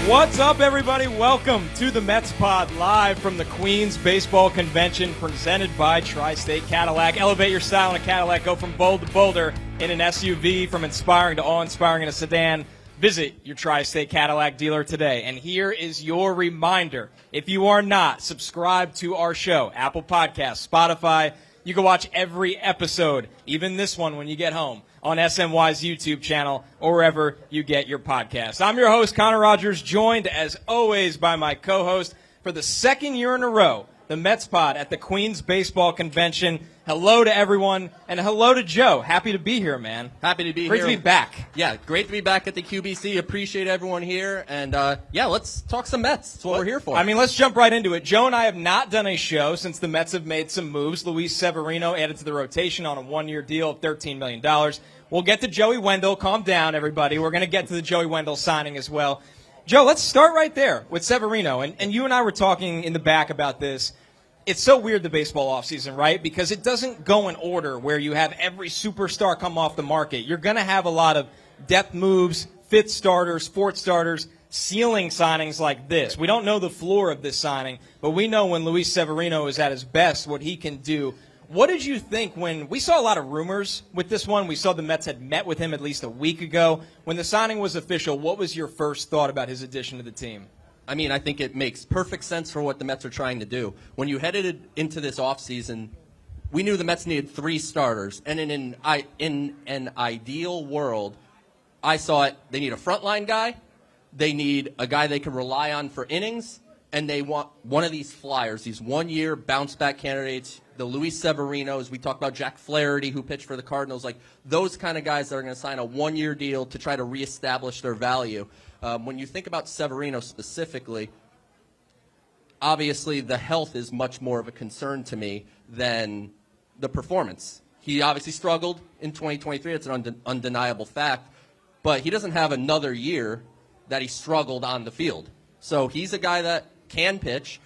What's up, everybody? Welcome to the Mets Pod, live from the Queens Baseball Convention, presented by Tri-State Cadillac. Elevate your style in a Cadillac. Go from bold to bolder in an SUV, from inspiring to awe-inspiring in a sedan. Visit your Tri-State Cadillac dealer today. And here is your reminder. If you are not subscribed to our show, Apple Podcasts, Spotify, you can watch every episode, even this one when you get home, on SNY's YouTube channel or wherever you get your podcasts. I'm your host, Connor Rogers, joined as always by my co-host for the second year in a row, the Mets Pod at the Queens Baseball Convention. Hello to everyone, and hello to Joe. Happy to be here, man. Happy to be here. Great to be back. Yeah, great to be back at the QBC. Appreciate everyone here. And, let's talk some Mets. That's what we're here for. I mean, let's jump right into it. Joe and I have not done a show since the Mets have made some moves. Luis Severino added to the rotation on a one-year deal of $13 million. We'll get to Joey Wendle. Calm down, everybody. We're going to get to the Joey Wendle signing as well. Joe, let's start right there with Severino. And you and I were talking in the back about this. It's so weird, the baseball offseason, right? Because it doesn't go in order where you have every superstar come off the market. You're going to have a lot of depth moves, fifth starters, fourth starters, ceiling signings like this. We don't know the floor of this signing, but we know when Luis Severino is at his best what he can do. What did you think when we saw a lot of rumors with this one? We saw the Mets had met with him at least a week ago. When the signing was official, what was your first thought about his addition to the team? I mean, I think it makes perfect sense for what the Mets are trying to do. When you headed into this offseason, we knew the Mets needed 3 starters. And in an ideal world, I saw it. They need a frontline guy. They need a guy they can rely on for innings. And they want one of these flyers, these one-year bounce-back candidates, the Luis Severinos. We talked about Jack Flaherty, who pitched for the Cardinals. Like those kind of guys that are going to sign a one-year deal to try to reestablish their value. When you think about Severino specifically, obviously the health is much more of a concern to me than the performance. He obviously struggled in 2023. It's an undeniable fact. But he doesn't have another year that he struggled on the field. So he's a guy that can pitch.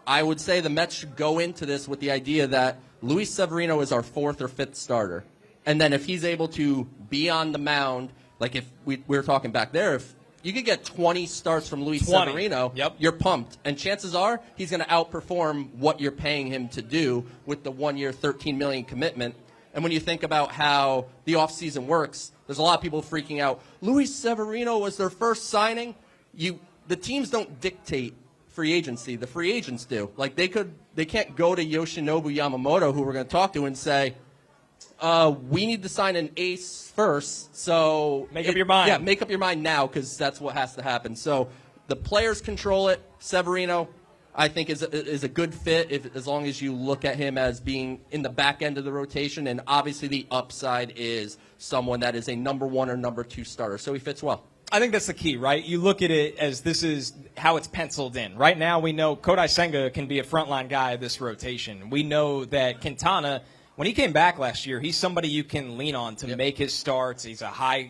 I would say the Mets should go into this with the idea that Luis Severino is our 4th or 5th starter. And then if he's able to be on the mound, like if we were talking back there, if you could get 20 starts from Luis Severino, You're pumped. And chances are he's going to outperform what you're paying him to do with the one-year $13 million commitment. And when you think about how the offseason works, there's a lot of people freaking out. Luis Severino was their first signing. The teams don't dictate free agency. The free agents do. Like they can't go to Yoshinobu Yamamoto, who we're going to talk to, and say, we need to sign an ace first, so make up your mind. Yeah, make up your mind now, because that's what has to happen. So the players control it. Severino, I think, is a good fit as long as you look at him as being in the back end of the rotation, and obviously the upside is someone that is a number 1 or number 2 starter. So he fits well. I think that's the key, right? You look at it as this is how it's penciled in. Right now we know Kodai Senga can be a frontline guy of this rotation. We know that Quintana, when he came back last year, he's somebody you can lean on to make his starts. He's a high,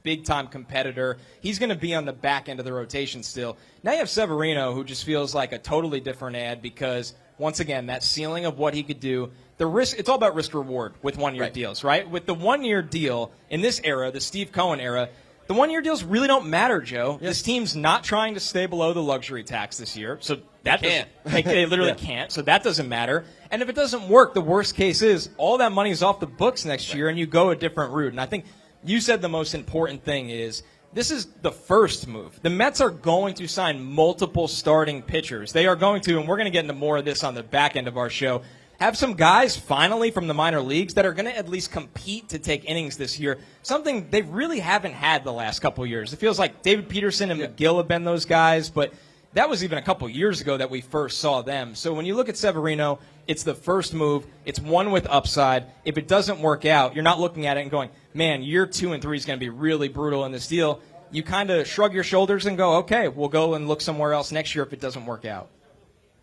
big-time competitor. He's going to be on the back end of the rotation still. Now you have Severino, who just feels like a totally different ad because, once again, that ceiling of what he could do, the risk, it's all about risk-reward with one-year deals, right? With the one-year deal in this era, the Steve Cohen era, the one-year deals really don't matter, Joe. Yes. This team's not trying to stay below the luxury tax this year, so that can't. They literally can't, so that doesn't matter. And if it doesn't work, the worst case is all that money is off the books next year, and you go a different route. And I think you said the most important thing is this is the first move. The Mets are going to sign multiple starting pitchers. They are going to, and we're going to get into more of this on the back end of our show, have some guys finally from the minor leagues that are going to at least compete to take innings this year, something they really haven't had the last couple of years. It feels like David Peterson and McGill have been those guys, but that was even a couple years ago that we first saw them. So when you look at Severino, it's the first move. It's one with upside. If it doesn't work out, you're not looking at it and going, man, year 2 and 3 is going to be really brutal in this deal. You kind of shrug your shoulders and go, okay, we'll go and look somewhere else next year if it doesn't work out.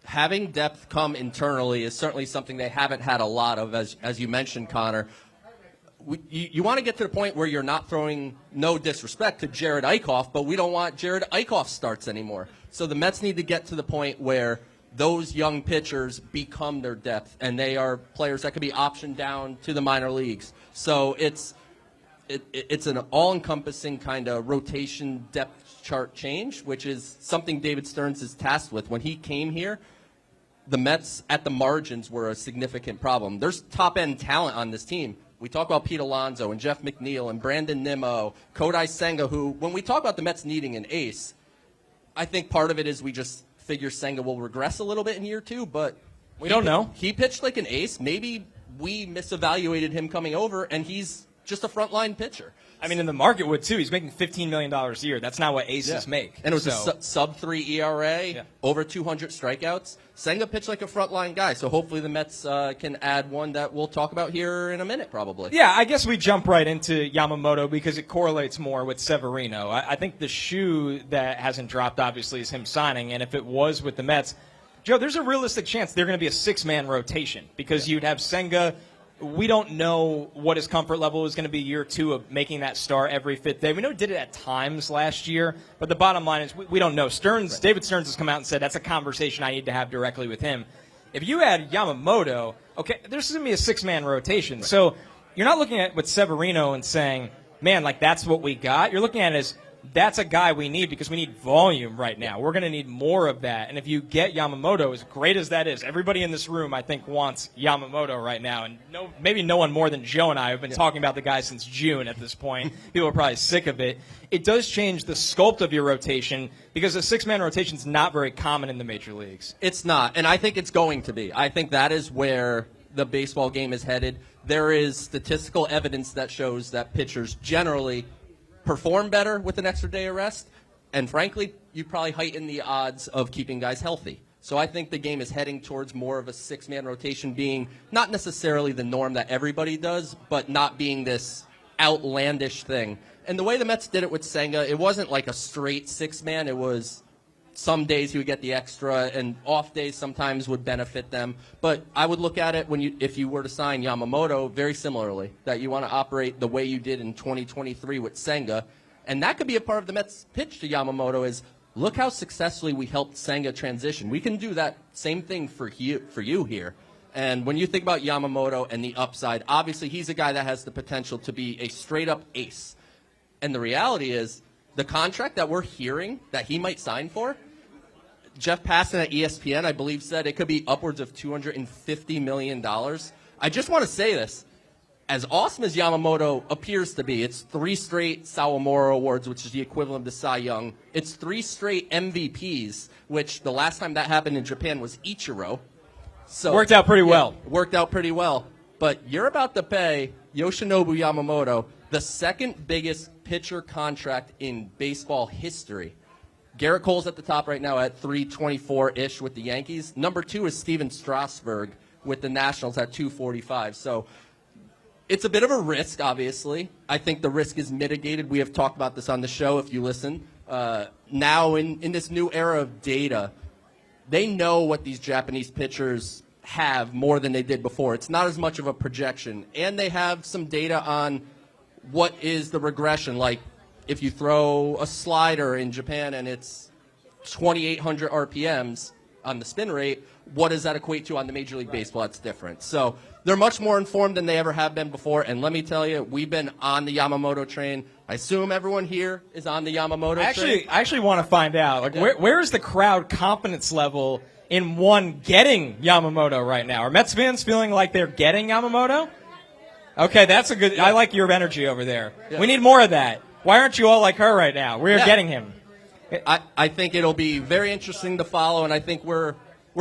Having depth come internally is certainly something they haven't had a lot of, as you mentioned, Connor. You want to get to the point where you're not throwing, no disrespect to Jared Eichhoff, but we don't want Jared Eichhoff starts anymore. So the Mets need to get to the point where those young pitchers become their depth, and they are players that could be optioned down to the minor leagues. So it's an all-encompassing kind of rotation depth depth chart change, which is something David Stearns is tasked with. When he came here, the Mets at the margins were a significant problem. There's top-end talent on this team. We talk about Pete Alonso and Jeff McNeil and Brandon Nimmo, Kodai Senga, who, when we talk about the Mets needing an ace, I think part of it is we just figure Senga will regress a little bit in year 2, but we don't know. He pitched like an ace. Maybe we misevaluated him coming over, and he's just a frontline pitcher. I mean, in the market would, too. He's making $15 million a year. That's not what aces make. And it was so. a sub-3 ERA, over 200 strikeouts. Senga pitched like a frontline guy, so hopefully the Mets can add one that we'll talk about here in a minute, probably. Yeah, I guess we jump right into Yamamoto because it correlates more with Severino. I think the shoe that hasn't dropped, obviously, is him signing, and if it was with the Mets, Joe, there's a realistic chance they're going to be a six-man rotation because you'd have Senga. We don't know what his comfort level is going to be year 2 of making that start every 5th day. We know he did it at times last year, but the bottom line is we don't know. David Stearns has come out and said that's a conversation I need to have directly with him. If you add Yamamoto, okay, there's going to be a six-man rotation. So you're not looking at with Severino and saying, man, like that's what we got. You're looking at it as that's a guy we need because we need volume right now. We're going to need more of that. And if you get Yamamoto, as great as that is, everybody in this room, I think, wants Yamamoto right now. And maybe no one more than Joe and I have been talking about the guy since June at this point. People are probably sick of it. It does change the sculpt of your rotation because a six-man rotation is not very common in the major leagues. It's not, and I think it's going to be. I think that is where the baseball game is headed. There is statistical evidence that shows that pitchers generally perform better with an extra day of rest, and frankly, you probably heighten the odds of keeping guys healthy. So I think the game is heading towards more of a six-man rotation being not necessarily the norm that everybody does, but not being this outlandish thing. And the way the Mets did it with Senga, it wasn't like a straight six-man. It was some days he would get the extra, and off days sometimes would benefit them. But I would look at it if you were to sign Yamamoto very similarly, that you want to operate the way you did in 2023 with Senga. And that could be a part of the Mets' pitch to Yamamoto is, look how successfully we helped Senga transition. We can do that same thing for you here. And when you think about Yamamoto and the upside, obviously he's a guy that has the potential to be a straight-up ace. And the reality is, the contract that we're hearing that he might sign for, Jeff Passan at ESPN, I believe, said it could be upwards of $250 million. I just want to say this. As awesome as Yamamoto appears to be, it's 3 straight Sawamura Awards, which is the equivalent to Cy Young. It's 3 straight MVPs, which the last time that happened in Japan was Ichiro. So worked out pretty well. Worked out pretty well. But you're about to pay Yoshinobu Yamamoto the second biggest pitcher contract in baseball history. Garrett Cole's at the top right now at $324-ish with the Yankees. Number 2 is Steven Strasburg with the Nationals at $245. So it's a bit of a risk, obviously. I think the risk is mitigated. We have talked about this on the show if you listen. Now in this new era of data, they know what these Japanese pitchers have more than they did before. It's not as much of a projection. And they have some data on what is the regression. Like if you throw a slider in Japan and it's 2,800 RPMs on the spin rate, what does that equate to on the Major League Baseball? It's different. So they're much more informed than they ever have been before. And let me tell you, we've been on the Yamamoto train. I assume everyone here is on the Yamamoto train. I actually want to find out, like, where is the crowd confidence level in getting Yamamoto right now? Are Mets fans feeling like they're getting Yamamoto? Okay, that's a good. I like your energy over there. Yeah. We need more of that. Why aren't you all like her right now? We're getting him. I think it'll be very interesting to follow, and I think we're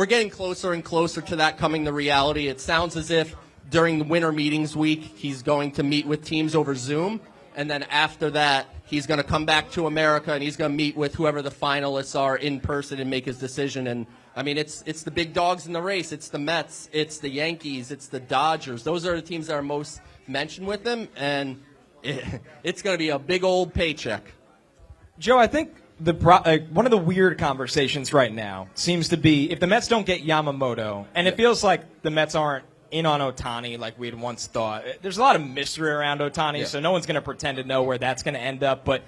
getting closer and closer to that coming to reality. It sounds as if during the winter meetings week, he's going to meet with teams over Zoom, and then after that, he's going to come back to America, and he's going to meet with whoever the finalists are in person and make his decision. And I mean, it's the big dogs in the race. It's the Mets, it's the Yankees, it's the Dodgers. Those are the teams that are most mentioned with him, and it's going to be a big old paycheck. Joe, I think one of the weird conversations right now seems to be if the Mets don't get Yamamoto, and it feels like the Mets aren't in on Ohtani like we had once thought. There's a lot of mystery around Ohtani, so no one's going to pretend to know where that's going to end up, but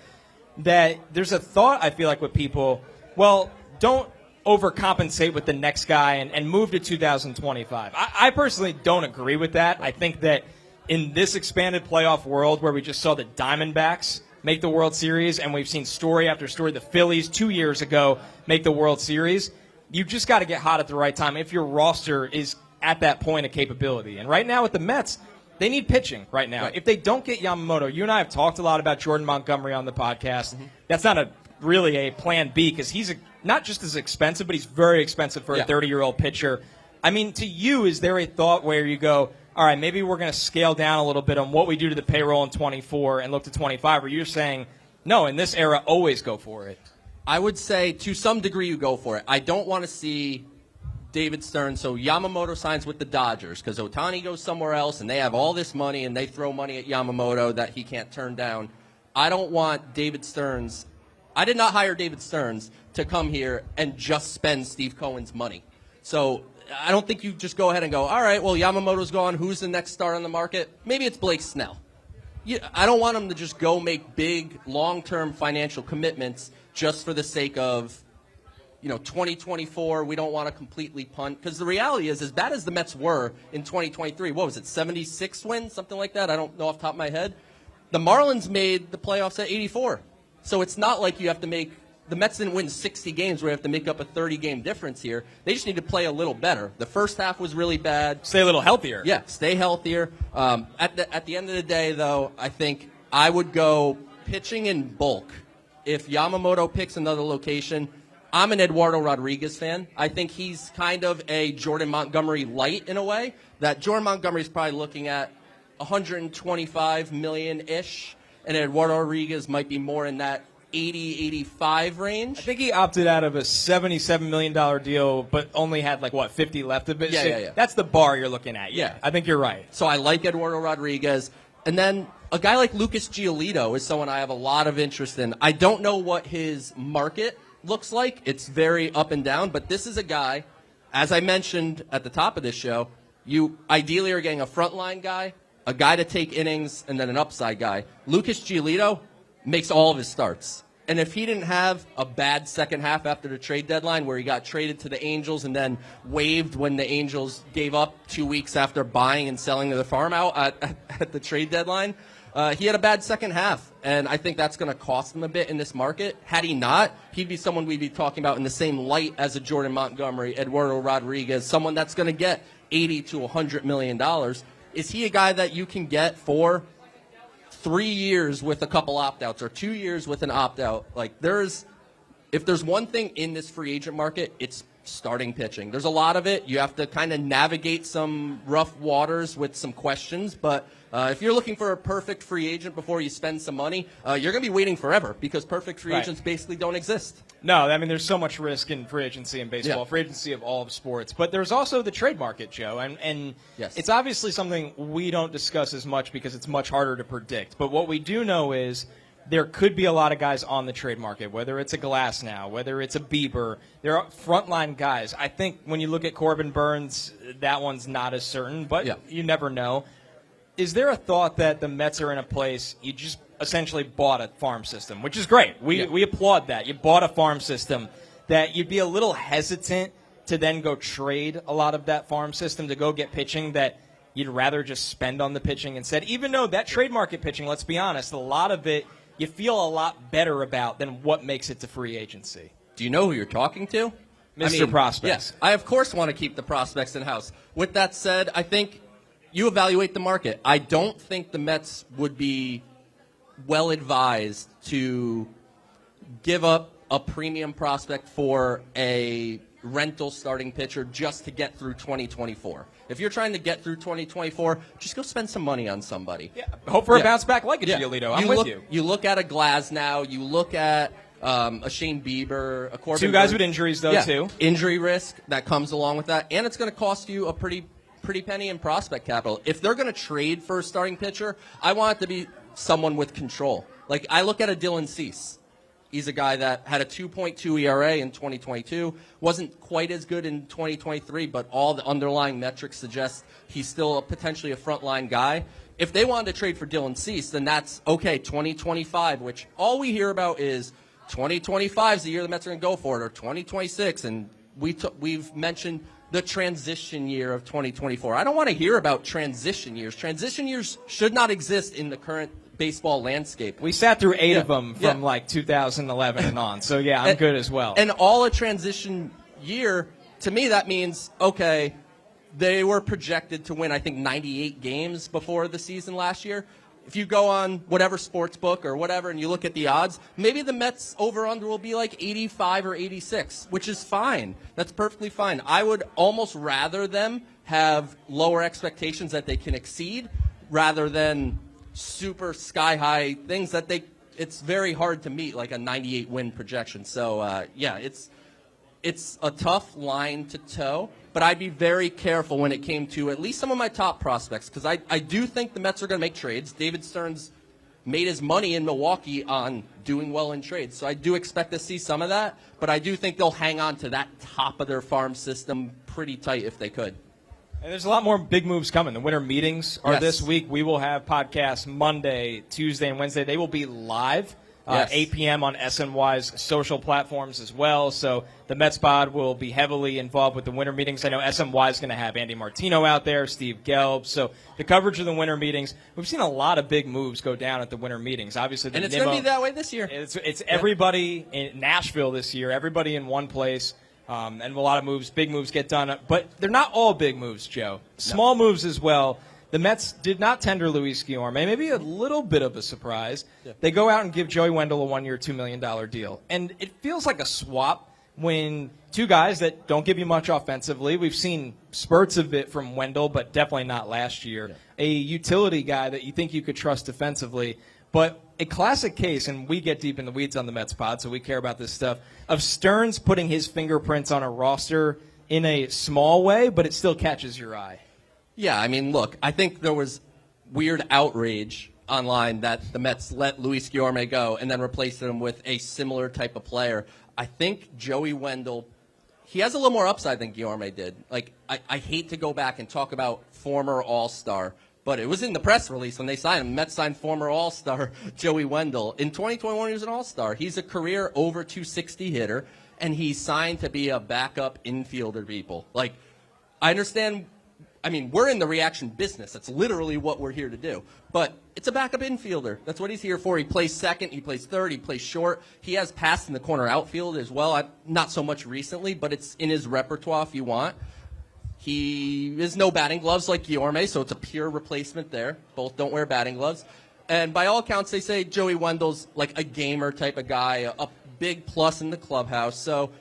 that there's a thought, I feel like, with people, well, don't overcompensate with the next guy and move to 2025. I personally don't agree with that. I think that in this expanded playoff world where we just saw the Diamondbacks make the World Series, and we've seen story after story. The Phillies 2 years ago make the World Series. You just got to get hot at the right time if your roster is at that point of capability. And right now with the Mets, they need pitching right now. Right. If they don't get Yamamoto, you and I have talked a lot about Jordan Montgomery on the podcast. That's not really a plan B because he's not just as expensive, but he's very expensive for a 30-year-old pitcher. I mean, to you, is there a thought where you go, all right, maybe we're going to scale down a little bit on what we do to the payroll in 24 and look to 25, or you're saying, no, in this era, always go for it? I would say to some degree you go for it. I don't want to see David Stern. So Yamamoto signs with the Dodgers because Ohtani goes somewhere else and they have all this money and they throw money at Yamamoto that he can't turn down. I don't want David Stearns. I did not hire David Stearns to come here and just spend Steve Cohen's money. So I don't think you just go ahead and go, all right, well, Yamamoto's gone. Who's the next star on the market? Maybe it's Blake Snell. I don't want him to just go make big, long-term financial commitments just for the sake of, 2024, we don't want to completely punt. Because the reality is, as bad as the Mets were in 2023, what was it, 76 wins, something like that? I don't know off the top of my head. The Marlins made the playoffs at 84. So it's not like you have to make – the Mets didn't win 60 games where you have to make up a 30-game difference here. They just need to play a little better. The first half was really bad. Stay a little healthier. Yeah, stay healthier. At the end of the day, though, I think I would go pitching in bulk. If Yamamoto picks another location – I'm an Eduardo Rodriguez fan. I think he's kind of a Jordan Montgomery light in a way. That Jordan Montgomery is probably looking at 125 million-ish, and Eduardo Rodriguez might be more in that 80, 85 range. I think he opted out of a $77 million deal, but only had 50 left of it. Yeah. That's the bar you're looking at. Yeah, I think you're right. So I like Eduardo Rodriguez. And then a guy like Lucas Giolito is someone I have a lot of interest in. I don't know what his market looks like. It's very up and down, but this is a guy, as I mentioned at the top of this show, you ideally are getting a frontline guy, a guy to take innings, and then an upside guy. Lucas Giolito makes all of his starts. And if he didn't have a bad second half after the trade deadline where he got traded to the Angels and then waived when the Angels gave up 2 weeks after buying and selling the farm out at the trade deadline, he had a bad second half, and I think that's going to cost him a bit in this market. Had he not, he'd be someone we'd be talking about in the same light as a Jordan Montgomery, Eduardo Rodriguez, someone that's going to get $80 to $100 million. Is he a guy that you can get for 3 years with a couple opt-outs or 2 years with an opt-out? If there's one thing in this free agent market, it's starting pitching. There's a lot of it. You have to kind of navigate some rough waters with some questions, but if you're looking for a perfect free agent before you spend some money, you're going to be waiting forever because perfect free agents basically don't exist. No, I mean, there's so much risk in free agency in baseball, free agency of all of sports. But there's also the trade market, Joe, and yes, it's obviously something we don't discuss as much because it's much harder to predict. But what we do know is there could be a lot of guys on the trade market, whether it's a Glasnow, whether it's a Bieber. There are frontline guys. I think when you look at Corbin Burns, that one's not as certain, but you never know. Is there a thought that the Mets are in a place you just essentially bought a farm system, which is great. We applaud that. You bought a farm system that you'd be a little hesitant to then go trade a lot of that farm system to go get pitching that you'd rather just spend on the pitching instead, even though that trade market pitching, let's be honest, a lot of it you feel a lot better about than what makes it to free agency. Do you know who you're talking to? Mr. Prospects. Yes, I of course want to keep the prospects in-house. With that said, I think you evaluate the market. I don't think the Mets would be well advised to give up a premium prospect for a rental starting pitcher just to get through 2024. If you're trying to get through 2024, just go spend some money on somebody. Yeah, hope for a bounce back like a Giolito. I'm with you. You look at a Glasnow, you look at a Shane Bieber, a Corbin. Two guys with injuries, though, too. Injury risk that comes along with that, and it's going to cost you a pretty penny in prospect capital. If they're going to trade for a starting pitcher, I want it to be someone with control. Like, I look at a Dylan Cease. He's a guy that had a 2.2 ERA in 2022, wasn't quite as good in 2023, but all the underlying metrics suggest he's still potentially a frontline guy. If they wanted to trade for Dylan Cease, then that's okay, 2025, which all we hear about is 2025 is the year the Mets are going to go for it, or 2026, and we've mentioned the transition year of 2024. I don't want to hear about transition years. Transition years should not exist in the current baseball landscape. We sat through 8 of Yeah, them from yeah. like 2011 and on. So yeah, I'm good as well. And all a transition year, to me, that means, okay, they were projected to win, I think, 98 games before the season last year. If you go on whatever sports book or whatever and you look at the odds, maybe the Mets over-under will be like 85 or 86, which is fine. That's perfectly fine. I would almost rather them have lower expectations that they can exceed rather than super sky-high things that it's very hard to meet, like a 98 win projection. So, yeah, it's a tough line to toe, but I'd be very careful when it came to at least some of my top prospects, because I do think the Mets are going to make trades. David Stearns made his money in Milwaukee on doing well in trades, so I do expect to see some of that, but I do think they'll hang on to that top of their farm system pretty tight if they could. And there's a lot more big moves coming. The winter meetings are Yes. this week. We will have podcasts Monday, Tuesday, and Wednesday. They will be live, Yes. 8 p.m. on SNY's social platforms as well. So the Mets pod will be heavily involved with the winter meetings. I know SNY is going to have Andy Martino out there, Steve Gelb. So the coverage of the winter meetings, we've seen a lot of big moves go down at the winter meetings. Obviously, And it's going to be that way this year. It's everybody in Nashville this year, everybody in one place. And a lot of moves, big moves get done. But they're not all big moves, Joe. Small moves as well. The Mets did not tender Luis Guillorme. Maybe a little bit of a surprise. Yeah. They go out and give Joey Wendell a 1-year, $2 million deal. And it feels like a swap when two guys that don't give you much offensively. We've seen spurts of it from Wendell, but definitely not last year. Yeah. A utility guy that you think you could trust defensively. But a classic case, and we get deep in the weeds on the Mets pod, so we care about this stuff, of Stearns putting his fingerprints on a roster in a small way, but it still catches your eye. Yeah, I mean, look, I think there was weird outrage online that the Mets let Luis Guillorme go and then replaced him with a similar type of player. I think Joey Wendell, he has a little more upside than Guillorme did. Like, I hate to go back and talk about former All-Star, but it was in the press release when they signed him. Mets signed former All-Star Joey Wendell. In 2021, he was an All-Star. He's a career over 260 hitter, and he's signed to be a backup infielder, people. Like, I understand. I mean, we're in the reaction business. That's literally what we're here to do. But it's a backup infielder. That's what he's here for. He plays second. He plays third. He plays short. He has passed in the corner outfield as well. Not so much recently, but it's in his repertoire if you want. He is no batting gloves like Guillorme, so it's a pure replacement there. Both don't wear batting gloves. And by all accounts, they say Joey Wendell's like a gamer type of guy, a big plus in the clubhouse. So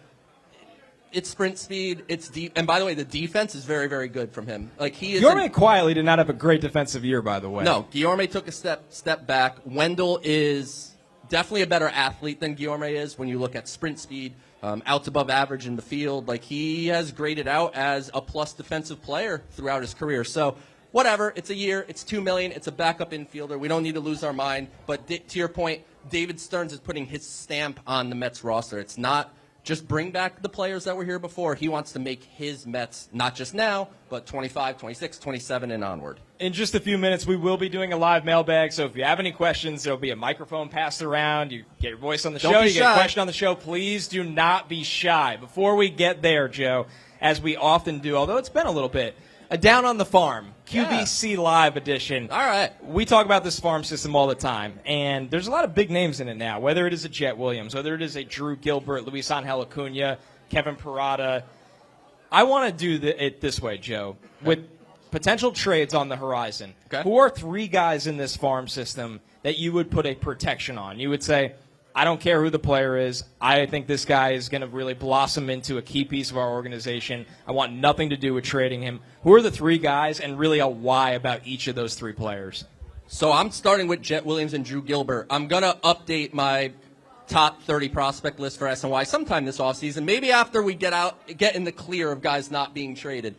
it's sprint speed. It's deep. And by the way, the defense is very, very good from him. Like he is. Guillorme quietly did not have a great defensive year, by the way. No, Guillorme took a step back. Wendell is definitely a better athlete than Guillorme is when you look at sprint speed, outs above average in the field. Like he has graded out as a plus defensive player throughout his career. So whatever, it's a year, it's $2 million, it's a backup infielder. We don't need to lose our mind. But to your point, David Stearns is putting his stamp on the Mets roster. It's not just bring back the players that were here before. He wants to make his Mets, not just now, but 25, 26, 27, and onward. In just a few minutes, we will be doing a live mailbag, so if you have any questions, there will be a microphone passed around. You get your voice on the Don't show, be you get a shy. question on the show. Please do not be shy. Before we get there, Joe, as we often do, although it's been a little bit, a Down on the Farm, QVC Live edition. All right. We talk about this farm system all the time, and there's a lot of big names in it now, whether it is a Jet Williams, whether it is a Drew Gilbert, Luis Angel Acuna, Kevin Parada. I want to do it this way, Joe, with potential trades on the horizon. Okay. Who are 3 guys in this farm system that you would put a protection on? You would say, I don't care who the player is. I think this guy is going to really blossom into a key piece of our organization. I want nothing to do with trading him. Who are the 3 guys, and really a why about each of those 3 players? So I'm starting with Jet Williams and Drew Gilbert. I'm going to update my top 30 prospect list for SNY sometime this offseason, maybe after we get in the clear of guys not being traded.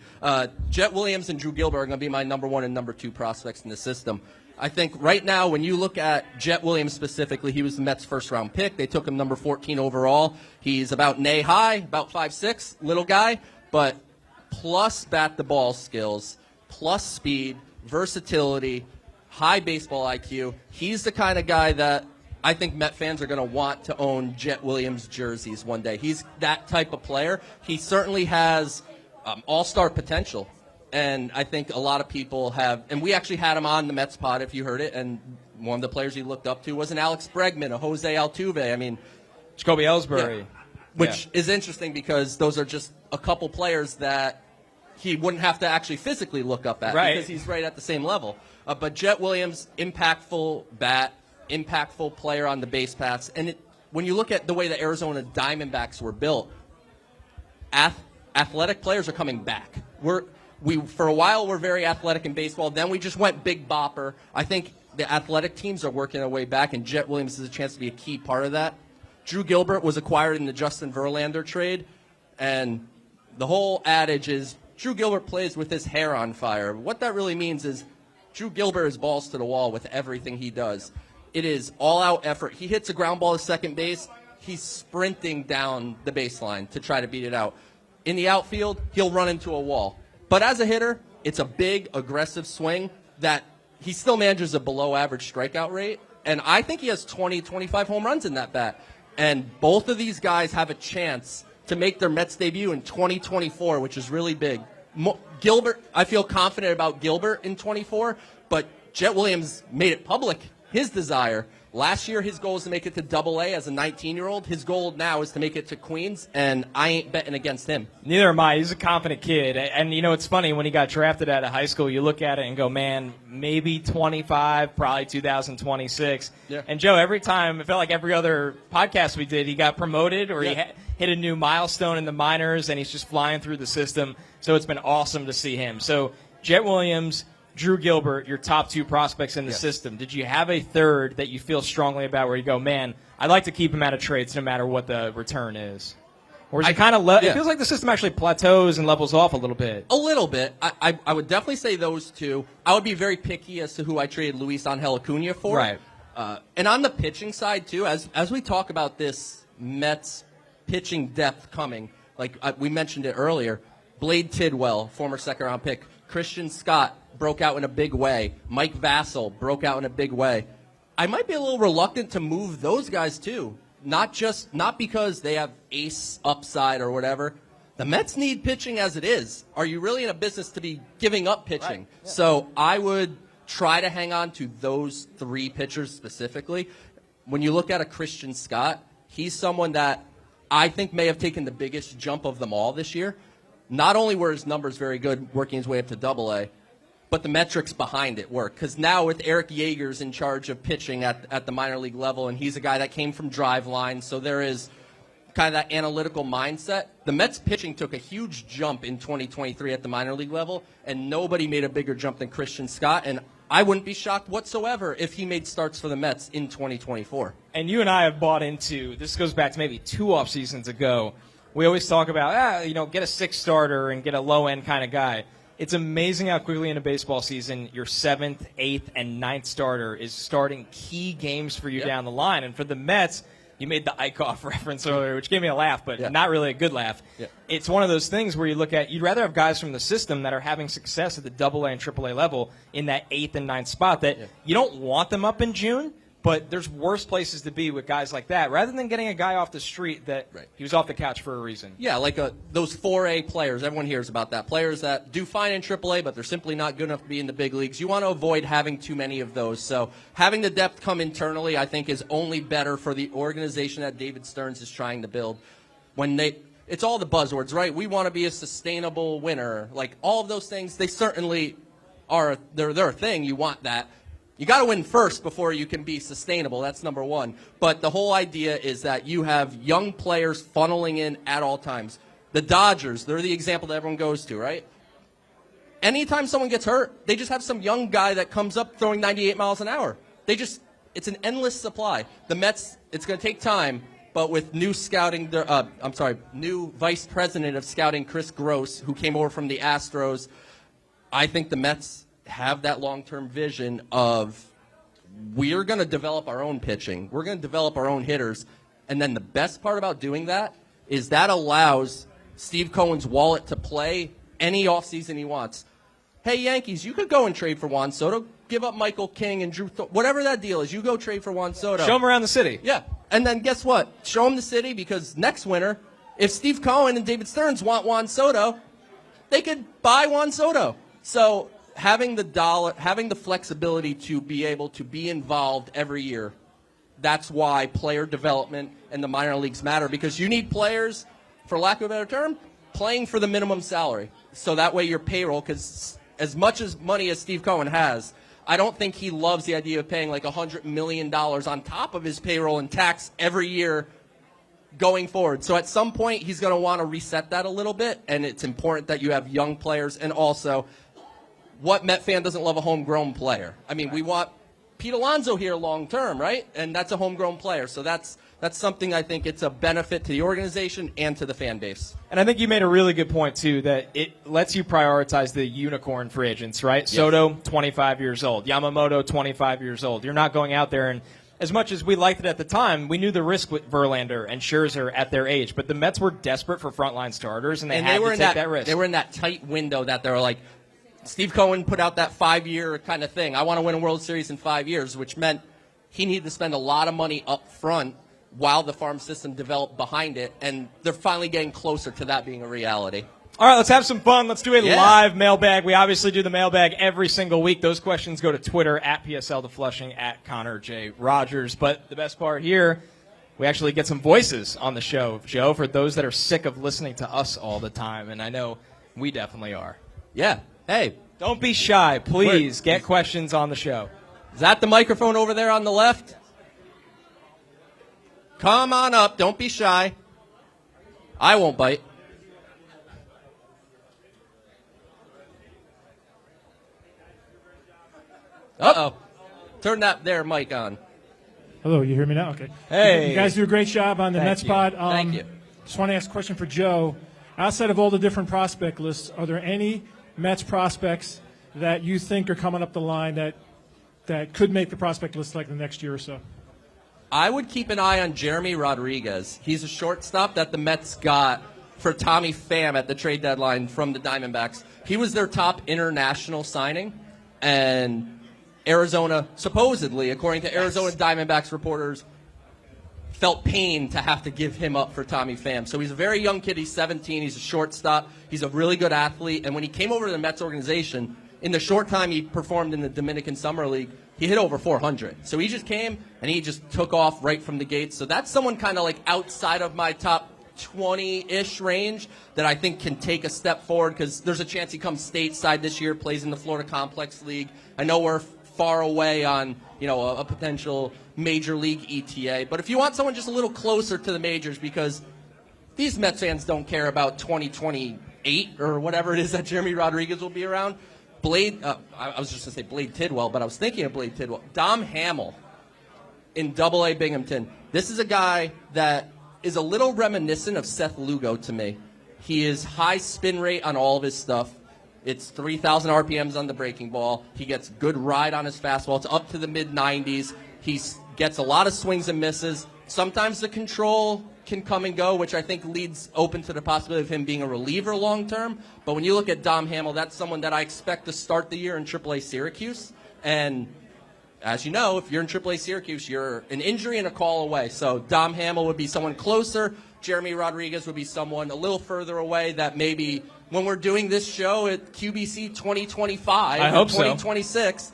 Jet Williams and Drew Gilbert are going to be my number 1 and number 2 prospects in the system. I think right now, when you look at Jet Williams specifically, he was the Mets' first-round pick. They took him number 14 overall. He's about knee high, about 5'6", little guy, but plus bat-the-ball skills, plus speed, versatility, high baseball IQ. He's the kind of guy that I think Met fans are going to want to own Jet Williams jerseys one day. He's that type of player. He certainly has all-star potential. And I think a lot of people have, and we actually had him on the Mets pod, if you heard it, and one of the players he looked up to was an Alex Bregman, a Jose Altuve. I mean, Jacoby Ellsbury. which is interesting because those are just a couple players that he wouldn't have to actually physically look up at Right. because he's right at the same level. But Jet Williams, impactful bat, impactful player on the base paths. And when you look at the way the Arizona Diamondbacks were built, athletic players are coming back. We for a while were very athletic in baseball. Then we just went big bopper. I think the athletic teams are working their way back, and Jet Williams has a chance to be a key part of that. Drew Gilbert was acquired in the Justin Verlander trade, and the whole adage is Drew Gilbert plays with his hair on fire. What that really means is Drew Gilbert is balls to the wall with everything he does. It is all-out effort. He hits a ground ball to second base. He's sprinting down the baseline to try to beat it out. In the outfield, he'll run into a wall. But as a hitter, it's a big, aggressive swing that he still manages a below-average strikeout rate. And I think he has 20, 25 home runs in that bat. And both of these guys have a chance to make their Mets debut in 2024, which is really big. Gilbert, I feel confident about Gilbert in 24, but Jet Williams made it public, his desire. Last year, his goal was to make it to Double-A as a 19-year-old. His goal now is to make it to Queens, and I ain't betting against him. Neither am I. He's a confident kid. And, you know, it's funny, when he got drafted out of high school, you look at it and go, man, maybe 25, probably 2026. Yeah. And, Joe, every time, it felt like every other podcast we did, he got promoted or he hit a new milestone in the minors, and he's just flying through the system. So it's been awesome to see him. So Jet Williams, Drew Gilbert, your top two prospects in the system. Did you have a third that you feel strongly about where you go, man, I'd like to keep him out of trades no matter what the return is? Or is it kind of it feels like the system actually plateaus and levels off a little bit. A little bit. I would definitely say those two. I would be very picky as to who I traded Luis Angel Acuna for. Right. And on the pitching side, too, as we talk about this Mets pitching depth coming, like we mentioned it earlier, Blade Tidwell, former second-round pick, Christian Scott broke out in a big way, Mike Vassell broke out in a big way. I might be a little reluctant to move those guys, too. Not because they have ace upside or whatever. The Mets need pitching as it is. Are you really in a business to be giving up pitching? Right. Yeah. So I would try to hang on to those three pitchers specifically. When you look at a Christian Scott, he's someone that I think may have taken the biggest jump of them all this year. Not only were his numbers very good working his way up to Double-A, but the metrics behind it work. Because now with Eric Yeagers in charge of pitching at the minor league level, and he's a guy that came from Driveline, so there is kind of that analytical mindset. The Mets pitching took a huge jump in 2023 at the minor league level, and nobody made a bigger jump than Christian Scott. And I wouldn't be shocked whatsoever if he made starts for the Mets in 2024. And you and I have bought into, this goes back to maybe 2 off seasons ago. We always talk about, get a 6 starter and get a low-end kind of guy. It's amazing how quickly in a baseball season your 7th, 8th, and 9th starter is starting key games for you down the line. And for the Mets, you made the Eichhoff reference earlier, which gave me a laugh, but not really a good laugh. Yeah. It's one of those things where you look at, you'd rather have guys from the system that are having success at the Double-A and Triple-A level in that 8th and 9th spot that you don't want them up in June, but there's worse places to be with guys like that, rather than getting a guy off the street that he was off the couch for a reason. Yeah, like those 4A players. Everyone hears about that. Players that do fine in AAA, but they're simply not good enough to be in the big leagues. You want to avoid having too many of those. So having the depth come internally, I think, is only better for the organization that David Stearns is trying to build. It's all the buzzwords, right? We want to be a sustainable winner. Like, all of those things, they certainly are. They're a thing. You want that. You got to win first before you can be sustainable. That's number one. But the whole idea is that you have young players funneling in at all times. The Dodgers, they're the example that everyone goes to, right? Anytime someone gets hurt, they just have some young guy that comes up throwing 98 miles an hour. It's an endless supply. The Mets, it's going to take time, but with new vice president of scouting, Chris Gross, who came over from the Astros, I think the Mets have that long-term vision of we're going to develop our own pitching. We're going to develop our own hitters. And then the best part about doing that is that allows Steve Cohen's wallet to play any offseason he wants. Hey, Yankees, you could go and trade for Juan Soto. Give up Michael King and Drew whatever that deal is, you go trade for Juan Soto. Show him around the city. Yeah. And then guess what? Show him the city, because next winter, if Steve Cohen and David Stearns want Juan Soto, they could buy Juan Soto. So having the flexibility to be able to be involved every year. That's why player development and the minor leagues matter, because you need players, for lack of a better term, playing for the minimum salary. So that way your payroll, because as much as money as Steve Cohen has, I don't think he loves the idea of paying like $100 million on top of his payroll and tax every year going forward. So at some point, he's going to want to reset that a little bit, and it's important that you have young players. And also, what Met fan doesn't love a homegrown player? I mean, we want Pete Alonso here long term, right? And that's a homegrown player. So that's something I think it's a benefit to the organization and to the fan base. And I think you made a really good point, too, that it lets you prioritize the unicorn free agents, right? Yes. Soto, 25 years old. Yamamoto, 25 years old. You're not going out there and, as much as we liked it at the time, we knew the risk with Verlander and Scherzer at their age. But the Mets were desperate for frontline starters, and they had to take that risk. They were in that tight window that they were like, Steve Cohen put out that 5-year kind of thing. I want to win a World Series in 5 years, which meant he needed to spend a lot of money up front while the farm system developed behind it. And they're finally getting closer to that being a reality. All right, let's have some fun. Let's do a live mailbag. We obviously do the mailbag every single week. Those questions go to Twitter, at PSL to Flushing, at Connor J. Rogers. But the best part here, we actually get some voices on the show, Joe, for those that are sick of listening to us all the time. And I know we definitely are. Yeah. Hey. Don't be shy. Please get questions on the show. Is that the microphone over there on the left? Come on up. Don't be shy. I won't bite. Uh-oh. Turn that there mic on. Hello, you hear me now? Okay. Hey. You guys do a great job on the Mets pod. Thank you. Just want to ask a question for Joe. Outside of all the different prospect lists, are there any Mets prospects that you think are coming up the line that could make the prospect list like the next year or so? I would keep an eye on Jeremy Rodriguez. He's a shortstop that the Mets got for Tommy Pham at the trade deadline from the Diamondbacks. He was their top international signing, and Arizona, supposedly, according to Arizona Diamondbacks reporters, felt pain to have to give him up for Tommy Pham. So he's a very young kid. He's 17. He's a shortstop. He's a really good athlete. And when he came over to the Mets organization, in the short time he performed in the Dominican Summer League, he hit over 400. So he just came, and he just took off right from the gates. So that's someone kind of like outside of my top 20-ish range that I think can take a step forward, because there's a chance he comes stateside this year, plays in the Florida Complex League. I know we're far away on, a potential major league ETA. But if you want someone just a little closer to the majors, because these Mets fans don't care about 2028 or whatever it is that Jeremy Rodriguez will be around. I was just going to say Blade Tidwell, but I was thinking of Blade Tidwell. Dom Hamill in Double-A Binghamton. This is a guy that is a little reminiscent of Seth Lugo to me. He is high spin rate on all of his stuff. It's 3,000 RPMs on the breaking ball. He gets good ride on his fastball. It's up to the mid-90s. He gets a lot of swings and misses. Sometimes the control can come and go, which I think leads open to the possibility of him being a reliever long-term. But when you look at Dom Hamill, that's someone that I expect to start the year in AAA Syracuse. And as you know, if you're in AAA Syracuse, you're an injury and a call away. So Dom Hamill would be someone closer. Jeremy Rodriguez would be someone a little further away that maybe when we're doing this show at QBC 2025 I hope 2026,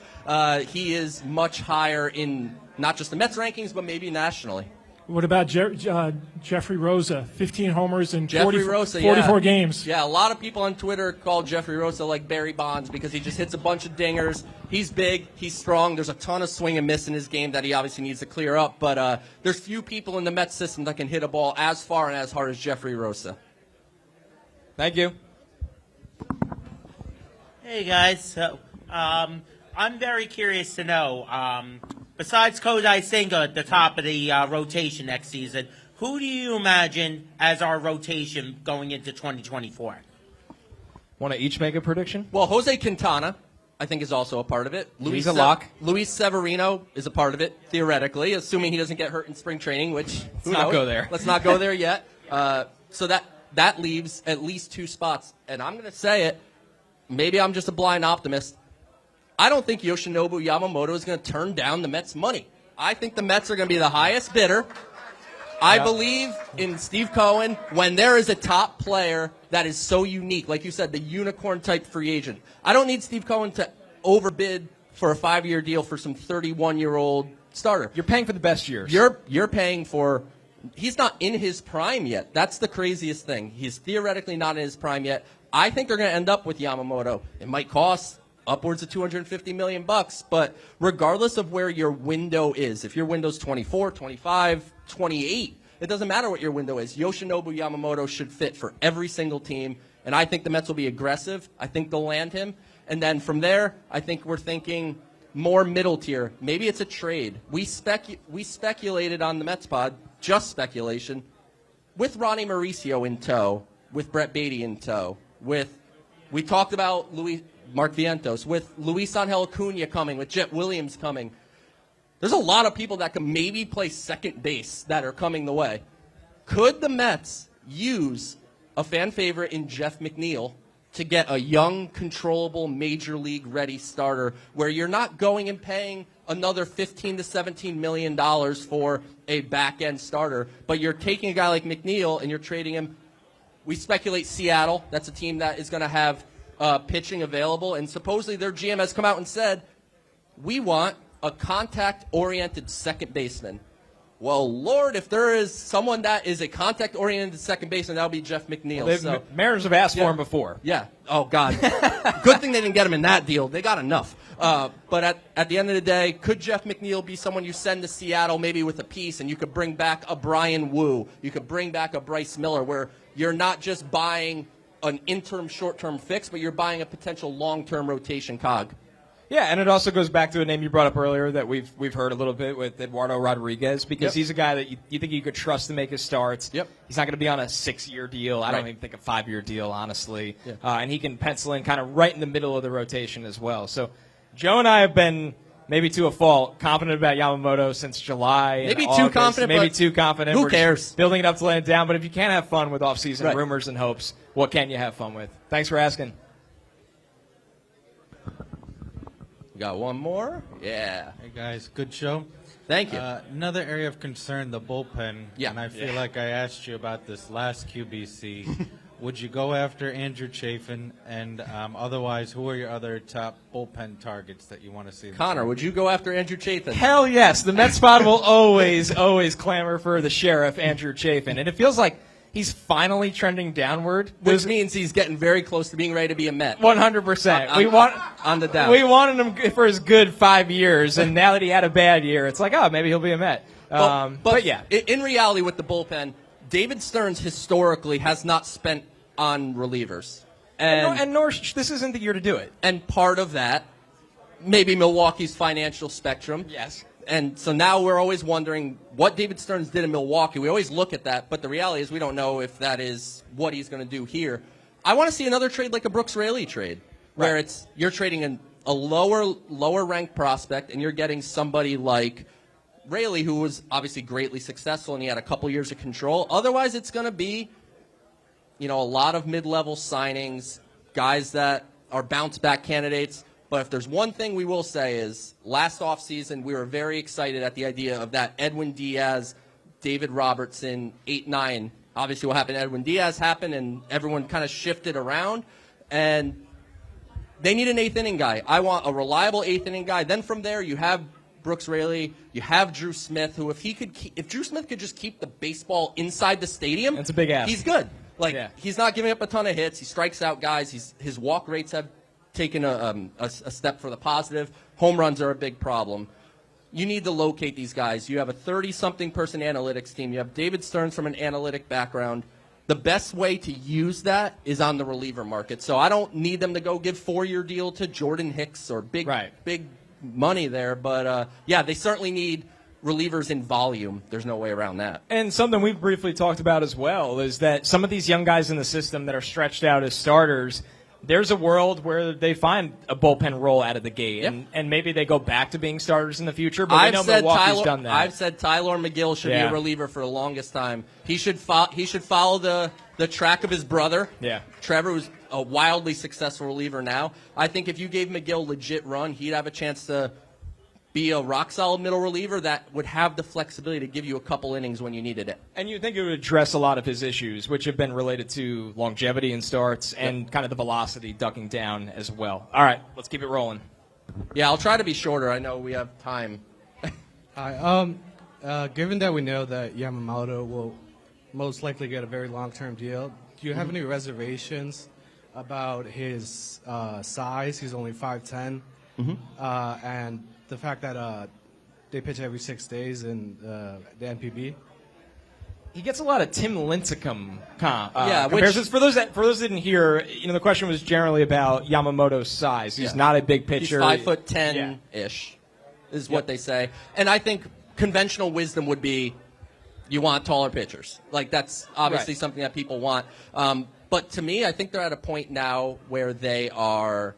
he is much higher in not just the Mets rankings, but maybe nationally. What about Jeffrey Rosa? 15 homers in 44 games. Yeah, a lot of people on Twitter call Jeffrey Rosa like Barry Bonds because he just hits a bunch of dingers. He's big. He's strong. There's a ton of swing and miss in his game that he obviously needs to clear up. But there's few people in the Mets system that can hit a ball as far and as hard as Jeffrey Rosa. Thank you. Hey, guys. So, I'm very curious to know, besides Kodai Senga at the top of the rotation next season, who do you imagine as our rotation going into 2024? Want to each make a prediction? Well, Jose Quintana, I think, is also a part of it. He's a lock. Luis Severino is a part of it, theoretically, assuming he doesn't get hurt in spring training, which Let's not go there. Let's not go there yet. So that leaves at least two spots. And I'm going to say it, maybe I'm just a blind optimist. I don't think Yoshinobu Yamamoto is going to turn down the Mets' money. I think the Mets are going to be the highest bidder. I believe in Steve Cohen when there is a top player that is so unique, like you said, the unicorn type free agent. I don't need Steve Cohen to overbid for a 5-year deal for some 31-year-old starter. You're paying for the best years. You're paying for. He's not in his prime yet. That's the craziest thing. He's theoretically not in his prime yet. I think they're going to end up with Yamamoto. It might cost upwards of $250 million, but regardless of where your window is, if your window's 24, 25, 28, it doesn't matter what your window is. Yoshinobu Yamamoto should fit for every single team, and I think the Mets will be aggressive. I think they'll land him, and then from there, I think we're thinking more middle tier. Maybe it's a trade. We speculated on the Mets pod, just speculation, with Ronnie Mauricio in tow, with Brett Beatty in tow, we talked about Mark Vientos, with Luis Angel Acuna coming, with Jet Williams coming. There's a lot of people that can maybe play second base that are coming the way. Could the Mets use a fan favorite in Jeff McNeil to get a young, controllable, major league ready starter where you're not going and paying another $15 to $17 million for a back end starter, but you're taking a guy like McNeil and you're trading him? We speculate Seattle. That's a team that is going to have pitching available, and supposedly their GM has come out and said, we want a contact-oriented second baseman. Well, Lord, if there is someone that is a contact-oriented second baseman, that'll be Jeff McNeil. Mariners have asked for him before. Yeah. Oh, God. Good thing they didn't get him in that deal. They got enough. But at the end of the day, could Jeff McNeil be someone you send to Seattle maybe with a piece, and you could bring back a Brian Wu, you could bring back a Bryce Miller, where you're not just buying an interim short-term fix, but you're buying a potential long-term rotation cog. Yeah, and it also goes back to a name you brought up earlier that we've heard a little bit with Eduardo Rodriguez, because he's a guy that you think you could trust to make his starts. Yep. He's not going to be on a 6-year deal. I don't even think a 5-year deal, honestly. Yeah. And he can pencil in kind of right in the middle of the rotation as well. So Joe and I have been, maybe to a fault, confident about Yamamoto since July. Maybe and too August. confident. Maybe too confident. Who cares? Just building it up to lay it down. But if you can't have fun with off-season rumors and hopes, what can you have fun with? Thanks for asking. We got one more? Yeah. Hey, guys. Good show. Thank you. Another area of concern, the bullpen. Yeah. And I feel like I asked you about this last QBC. Would you go after Andrew Chafin? And otherwise, who are your other top bullpen targets that you want to see? Connor, would you go after Andrew Chafin? Hell yes. The Mets spot will always clamor for the sheriff, Andrew Chafin. And it feels like he's finally trending downward. Which means he's getting very close to being ready to be a Met. 100%. On the down. We wanted him for his good 5 years, and now that he had a bad year, it's like, oh, maybe he'll be a Met. But yeah. In reality, with the bullpen, David Stearns historically has not spent on relievers. And nor this isn't the year to do it. And part of that, maybe Milwaukee's financial spectrum. Yes. And so now we're always wondering what David Stearns did in Milwaukee. We always look at that, but the reality is we don't know if that is what he's going to do here. I want to see another trade like a Brooks Raley trade, where you're trading a lower ranked prospect, and you're getting somebody like Raley, who was obviously greatly successful, and he had a couple years of control. Otherwise, it's going to be, a lot of mid-level signings, guys that are bounce-back candidates. But if there's one thing we will say is last offseason we were very excited at the idea of that Edwin Diaz, David Robertson, 8-9. Obviously what happened, Edwin Diaz happened, and everyone kind of shifted around. And they need an eighth-inning guy. I want a reliable eighth-inning guy. Then from there you have Brooks Raley, you have Drew Smith, who if Drew Smith could just keep the baseball inside the stadium, that's a big ask. He's good. He's not giving up a ton of hits. He strikes out guys. His walk rates have taken a step for the positive. Home runs are a big problem. You need to locate these guys. You have a 30-something person analytics team. You have David Stearns from an analytic background. The best way to use that is on the reliever market. So I don't need them to go give 4-year deal to Jordan Hicks or big money there. But, they certainly need relievers in volume. There's no way around that. And something we've briefly talked about as well is that some of these young guys in the system that are stretched out as starters, there's a world where they find a bullpen role out of the gate, and maybe they go back to being starters in the future, but we know Milwaukee's done that. I've said Tyler McGill should be a reliever for the longest time. He should follow the track of his brother. Yeah. Trevor, who's a wildly successful reliever now. I think if you gave McGill legit run, he'd have a chance to be a rock-solid middle reliever that would have the flexibility to give you a couple innings when you needed it. And you think it would address a lot of his issues, which have been related to longevity in starts and kind of the velocity ducking down as well. All right, let's keep it rolling. Yeah, I'll try to be shorter. I know we have time. Hi. Given that we know that Yamamoto will most likely get a very long-term deal, do you have any reservations about his size? He's only 5'10", and the fact that they pitch every 6 days in the NPB. He gets a lot of Tim Lincecum Yeah, comparisons. For those that didn't hear, the question was generally about Yamamoto's size. He's not a big pitcher. He's 5'10"-ish, is what they say. And I think conventional wisdom would be you want taller pitchers. Like, that's obviously Right. something that people want. But to me, I think they're at a point now where they're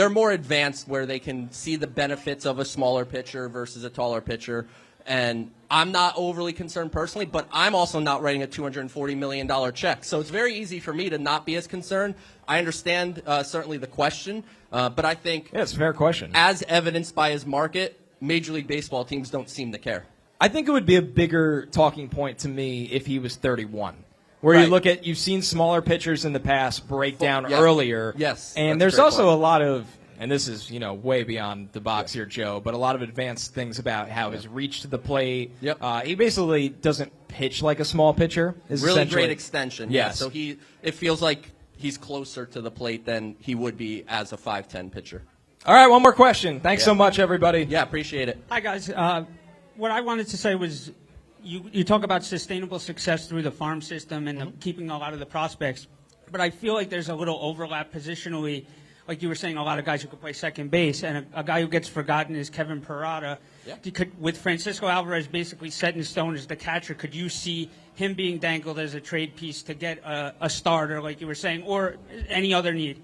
more advanced, where they can see the benefits of a smaller pitcher versus a taller pitcher. And I'm not overly concerned personally, but I'm also not writing a $240 million check. So it's very easy for me to not be as concerned. I understand certainly the question, but I think Yeah, it's a fair question. as evidenced by his market, Major League Baseball teams don't seem to care. I think it would be a bigger talking point to me if he was 31. Where Right. you've seen smaller pitchers in the past break down Yeah. earlier. Yes, that's And a there's great also point. a lot of, and this is, way beyond the box here, Joe, but a lot of advanced things about how his reach to the plate. Yep. He basically doesn't pitch like a small pitcher. Is Really essentially- great extension. Yeah. Yes. So it feels like he's closer to the plate than he would be as a 5'10" pitcher. All right, one more question. Thanks so Yeah. much, everybody. Yeah, appreciate it. Hi, guys. What I wanted to say was you talk about sustainable success through the farm system and keeping a lot of the prospects, but I feel like there's a little overlap positionally. Like you were saying, a lot of guys who could play second base, and a guy who gets forgotten is Kevin Parada. Yeah. With Francisco Alvarez basically set in stone as the catcher, could you see him being dangled as a trade piece to get a starter, like you were saying, or any other need?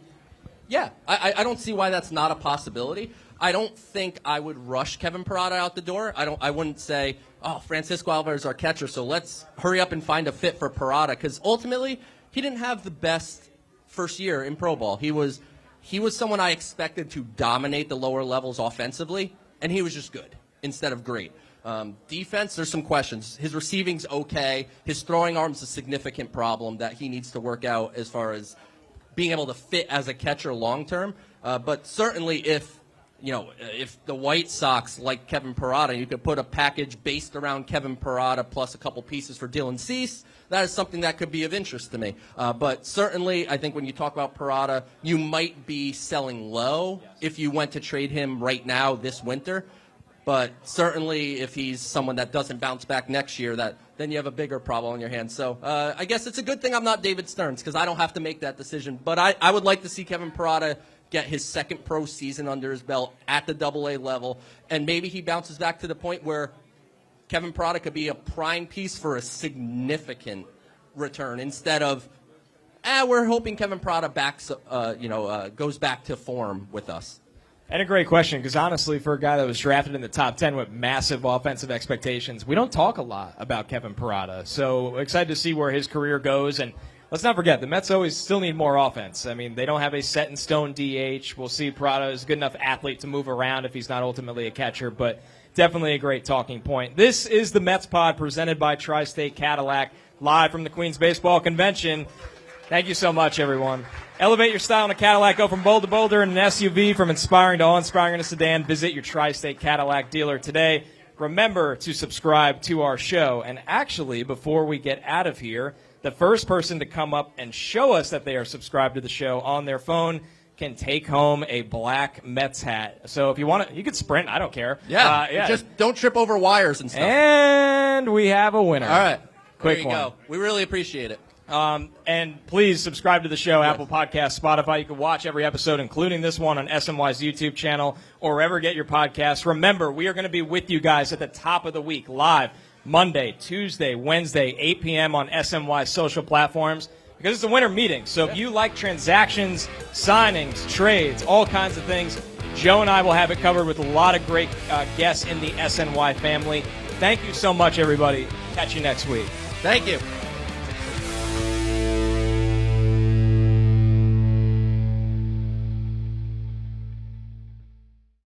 Yeah, I don't see why that's not a possibility. I don't think I would rush Kevin Parada out the door. I wouldn't say, oh, Francisco Alvarez is our catcher, so let's hurry up and find a fit for Parada, because ultimately he didn't have the best first year in pro ball. He was someone I expected to dominate the lower levels offensively, and he was just good instead of great. Defense, there's some questions. His receiving's okay. His throwing arm's a significant problem that he needs to work out as far as being able to fit as a catcher long term. But certainly if the White Sox like Kevin Parada, you could put a package based around Kevin Parada plus a couple pieces for Dylan Cease, that is something that could be of interest to me. But certainly, I think when you talk about Parada, you might be selling low if you went to trade him right now this winter. But certainly, if he's someone that doesn't bounce back next year, then you have a bigger problem on your hands. So I guess it's a good thing I'm not David Stearns, because I don't have to make that decision. But I would like to see Kevin Parada get his second pro season under his belt at the AA level, and maybe he bounces back to the point where Kevin Parada could be a prime piece for a significant return instead of, we're hoping Kevin Parada goes back to form with us. And a great question, because honestly, for a guy that was drafted in the top 10 with massive offensive expectations, we don't talk a lot about Kevin Parada. So excited to see where his career goes. And let's not forget, the Mets always still need more offense. I mean, they don't have a set-in-stone DH. We'll see Parada is a good enough athlete to move around if he's not ultimately a catcher, but definitely a great talking point. This is the Mets Pod presented by Tri-State Cadillac, live from the Queens Baseball Convention. Thank you so much, everyone. Elevate your style in a Cadillac. Go from bold to bolder in an SUV, from inspiring to awe-inspiring in a sedan. Visit your Tri-State Cadillac dealer today. Remember to subscribe to our show. And actually, before we get out of here, the first person to come up and show us that they are subscribed to the show on their phone can take home a black Mets hat. So if you want to, you can sprint. I don't care. Yeah. Just don't trip over wires and stuff. And we have a winner. All right. Quick there you one. go. We really appreciate it. And please subscribe to the show, Apple Podcasts, Spotify. You can watch every episode, including this one, on SNY's YouTube channel or wherever you get your podcasts. Remember, we are going to be with you guys at the top of the week, live Monday, Tuesday, Wednesday, 8 p.m. on SNY's social platforms, because it's a winter meeting. So if you like transactions, signings, trades, all kinds of things, Joe and I will have it covered with a lot of great guests in the SNY family. Thank you so much, everybody. Catch you next week. Thank you.